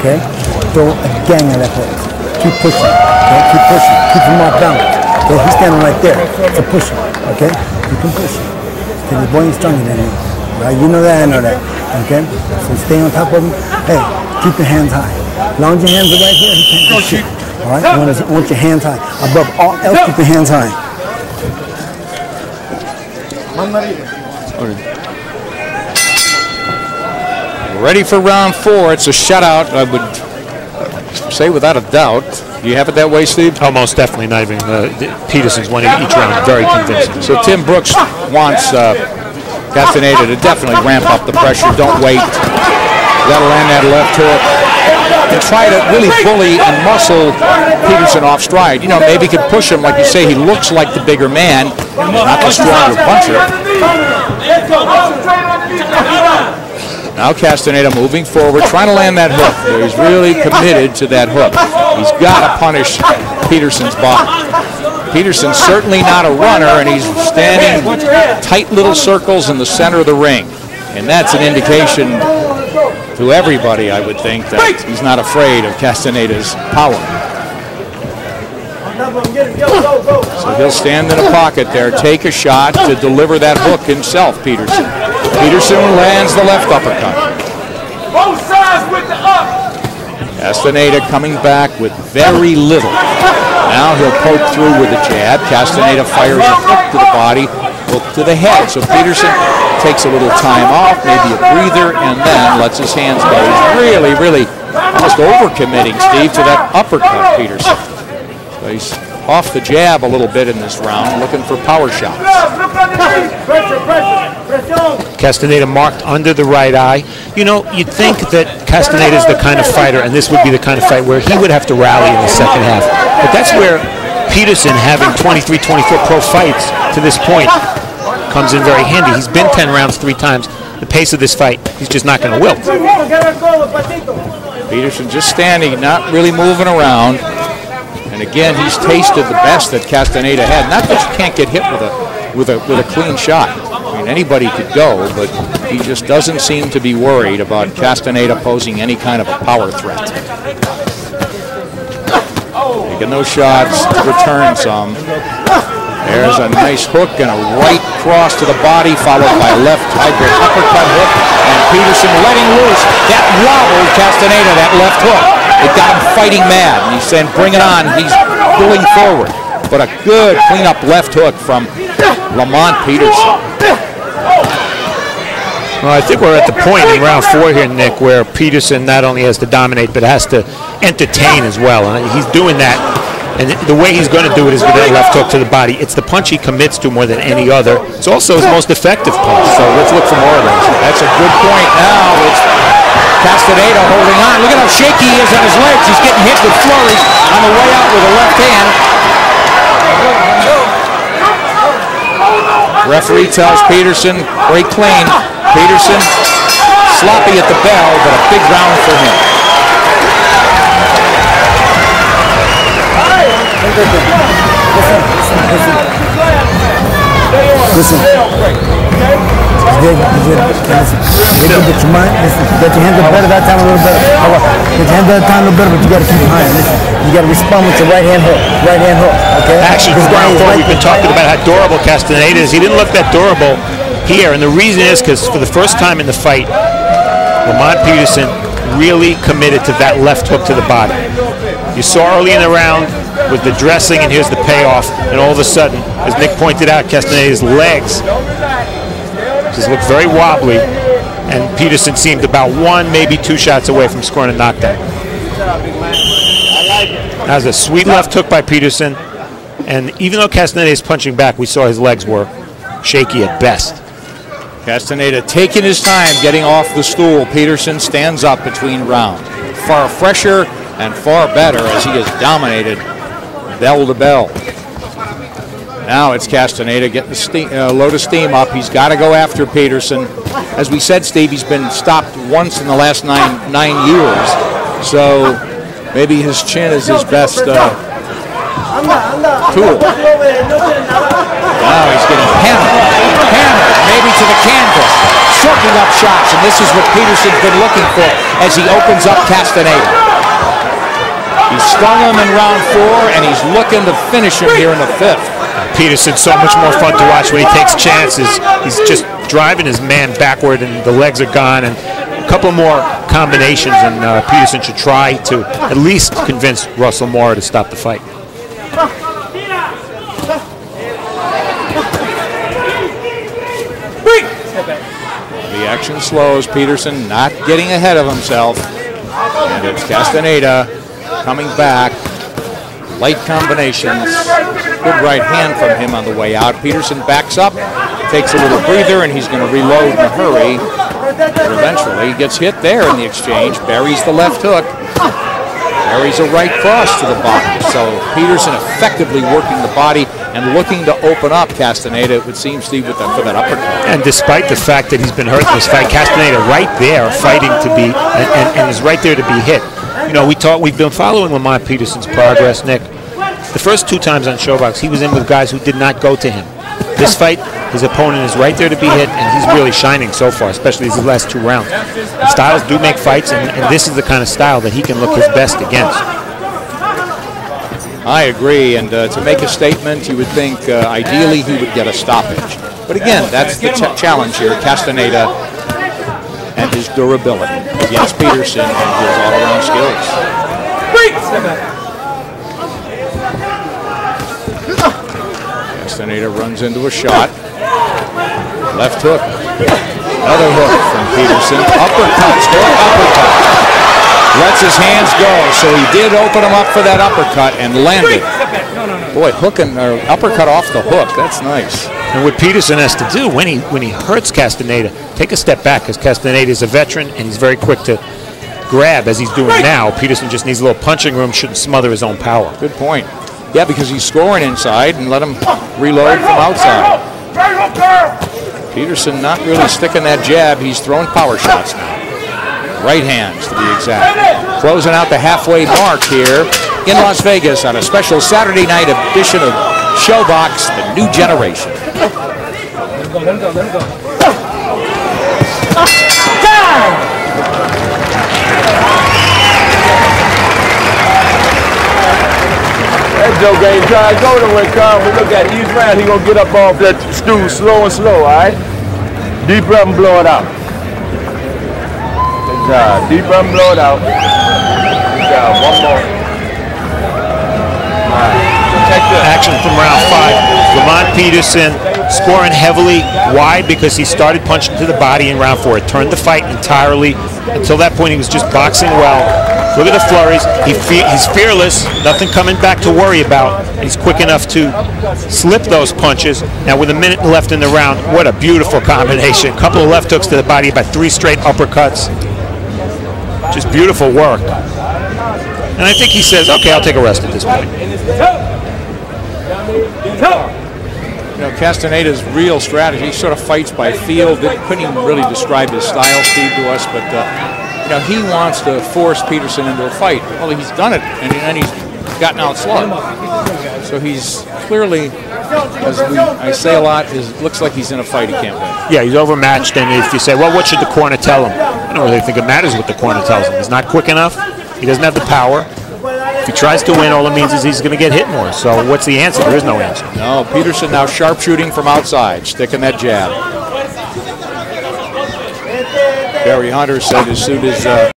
okay? Throw a gang of left hooks. Keep pushing, okay? Keep pushing. Keep him off balance. Okay, he's standing right there. So push him, okay? Keep him pushing. Okay, the boy ain't stronger than you, right? You know that, I know that, okay? So stay on top of him. Hey, keep your hands high. As long as your hands are right here, he can't do shit. All right? You want your hands high. Above all else, keep your hands high. Ready for round 4. It's a shutout, I would say without a doubt. Do you have it that way, Steve? Oh, most definitely. Not even Peterson's winning each round very convincing. So Tim Brooks wants Castaneda to definitely ramp up the pressure. Don't wait. You got to land that left hook and try to really bully and muscle Peterson off stride. You know, maybe you could push him, like you say. He looks like the bigger man, not the stronger puncher. Now Castaneda moving forward, trying to land that hook. He's really committed to that hook. He's got to punish Peterson's body. Peterson's certainly not a runner, and he's standing tight little circles in the center of the ring. And that's an indication to everybody, I would think, that he's not afraid of Castaneda's power. So he'll stand in a pocket there, take a shot to deliver that hook himself, Peterson. Peterson lands the left uppercut. Both sides with the up. Castaneda coming back with very little. Now he'll poke through with a jab. Castaneda fires a hook to the body, hook to the head. So Peterson takes a little time off, maybe a breather, and then lets his hands go. He's really almost overcommitting, Steve, to that uppercut, Peterson. So he's off the jab a little bit in this round, looking for power shots. Castaneda marked under the right eye. You know, you'd think that Castaneda is the kind of fighter, and this would be the kind of fight where he would have to rally in the second half. But that's where Peterson, having 23, 24 pro fights to this point, comes in very handy. He's been 10 rounds 3 times. The pace of this fight, he's just not going to wilt. Peterson just standing, not really moving around. And again, he's tasted the best that Castaneda had. Not that you can't get hit with a clean shot. I mean, anybody could go, but he just doesn't seem to be worried about Castaneda posing any kind of a power threat. Taking those shots to return some. There's a nice hook and a right cross to the body, followed by a left hybrid uppercut hook. And Peterson letting loose. That wobbled Castaneda, that left hook. It got him fighting mad. And he's saying, bring it on. He's pulling forward. But a good clean-up left hook from Lamont Peterson. Well, I think we're at the point in round 4 here, Nick, where Peterson not only has to dominate, but has to entertain as well. And he's doing that. And the way he's going to do it is with that left hook to the body. It's the punch he commits to more than any other. It's also his most effective punch. So let's look for more of those. That's a good point. Now it's Castaneda holding on. Look at how shaky he is on his legs. He's getting hit with flurries on the way out with a left hand. Referee tells Peterson, break clean. Peterson, sloppy at the bell, but a big round for him. Listen. Get your mind. Listen. Get your hands up better that time, a little better. Get your hands up that time a little better, but you got to keep them high. Listen. You got to respond with your right hand hook. Right hand hook. Okay. Actually, this round 4, we've been talking about how durable Castaneda is. He didn't look that durable here, and the reason is because for the first time in the fight, Lamont Peterson really committed to that left hook to the body. You saw early in the round with the dressing, and here's the payoff, and all of a sudden, as Nick pointed out, Castaneda's legs just looked very wobbly, and Peterson seemed about 1, maybe 2 shots away from scoring a knockdown. That was a sweet left hook by Peterson, and even though Castaneda is punching back, we saw his legs were shaky at best. Castaneda taking his time getting off the stool. Peterson stands up between rounds. Far fresher and far better as he has dominated bell to bell. Now it's Castaneda getting the load of steam up. He's got to go after Peterson. As we said, Steve, he's been stopped once in the last nine years. So maybe his chin is his best tool. Now he's getting hammered, maybe to the canvas. soaking up shots, and this is what Peterson's been looking for as he opens up Castaneda. He stung him in round 4, and he's looking to finish him here in the 5th. Peterson's so much more fun to watch when he takes chances. He's just driving his man backward, and the legs are gone. And a couple more combinations, and Peterson should try to at least convince Russell Mora to stop the fight. The action slows. Peterson not getting ahead of himself. And it's Castaneda coming back. Light combinations. Good right hand from him on the way out. Peterson backs up, takes a little breather, and he's going to reload in a hurry. But eventually he gets hit there in the exchange. Buries the left hook. Buries a right cross to the body. So Peterson effectively working the body and looking to open up Castaneda, it would seem, Steve, for that uppercut. And despite the fact that he's been hurt in this fight, Castaneda right there fighting to be, and is right there to be hit. You know, we've been following Lamont Peterson's progress, Nick. The first 2 times on Showbox, he was in with guys who did not go to him. This fight, his opponent is right there to be hit, and he's really shining so far, especially these last 2 rounds. The styles do make fights, and this is the kind of style that he can look his best against. I agree, and to make a statement, you would think ideally he would get a stoppage. But again, that's the challenge here, Castaneda and his durability against Peterson and his all-around skills. Castaneda runs into a shot. Left hook. Another hook from Peterson. Uppercuts, hook, uppercut. Lets his hands go, so he did open him up for that uppercut and landed. Boy, hooking or uppercut off the hook, that's nice. And what Peterson has to do when he hurts Castaneda, take a step back, because Castaneda is a veteran and he's very quick to grab as he's doing now. Peterson just needs a little punching room, shouldn't smother his own power. Good point. Yeah, because he's scoring inside and let him reload from outside. Peterson not really sticking that jab. He's throwing power shots now. Right hands, to be exact. Closing out the halfway mark here in Las Vegas on a special Saturday night edition of Showbox, The New Generation. That Joe ain't trying to go nowhere, Carl. We look at each round, he gonna get up off that stool slow and slow, all right? Deep breath and blow it out. Good job. Deep breath and blow it out. Good job. One more. All right. Action from round 5. Lamont Peterson scoring heavily wide because he started punching to the body in round 4. It turned the fight entirely. Until that point, he was just boxing well. Look at the flurries. He's fearless. Nothing coming back to worry about. He's quick enough to slip those punches. Now, with a minute left in the round, what a beautiful combination. A couple of left hooks to the body, about 3 straight uppercuts. Just beautiful work. And I think he says, okay, I'll take a rest at this point. You know, Castaneda's real strategy sort of fights by feel. Couldn't even really describe his style, Steve, to us, but you know, he wants to force Peterson into a fight. Well, he's done it, and then he's gotten outslugged. So he's clearly, as I say a lot, looks like he's in a fight he can't win. Yeah, he's overmatched, and if you say, well, what should the corner tell him? I don't really think it matters what the corner tells him. He's not quick enough. He doesn't have the power. If he tries to win, all it means is he's going to get hit more. So what's the answer? There is no answer. No, Peterson now sharpshooting from outside, sticking that jab. Barry Hunter said as soon as